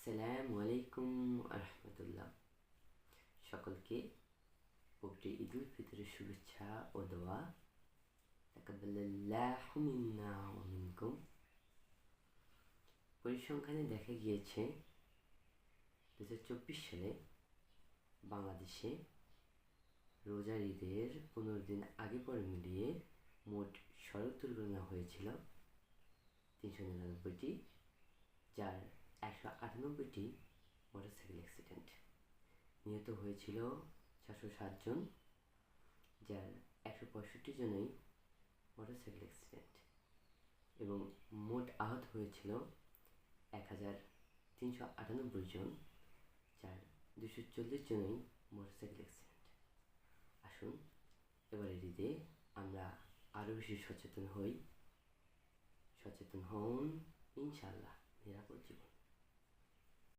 আসসালামু আলাইকুম আরহামতুল্লাহ। সকলকে পবিত্র ঈদুল ফিতরের শুভেচ্ছা ও দোয়া। তাকাব্বালাল্লাহু মিন্না ওয়া মিনকুম। পরিসংখ্যানে দেখা গিয়েছে 2024 সালে বাংলাদেশে রোজার ঈদের 15 দিন আগে পরে মিলিয়ে মোট সড়ক দুর্ঘটনা হয়েছিল 399টি, যার 198টি মোটরসাইকেল অ্যাক্সিডেন্ট। নিহত হয়েছিল 407 জন, যার 165 জনই মোটরসাইকেল অ্যাক্সিডেন্ট, এবং মোট আহত হয়েছিল 1398 জন, যার 240 জনই মোটরসাইকেল অ্যাক্সিডেন্ট। আসুন এবারের ঈদে আমরা আরও বেশি সচেতন হন, ইনশাআল্লাহ নিরাপদ জীবন।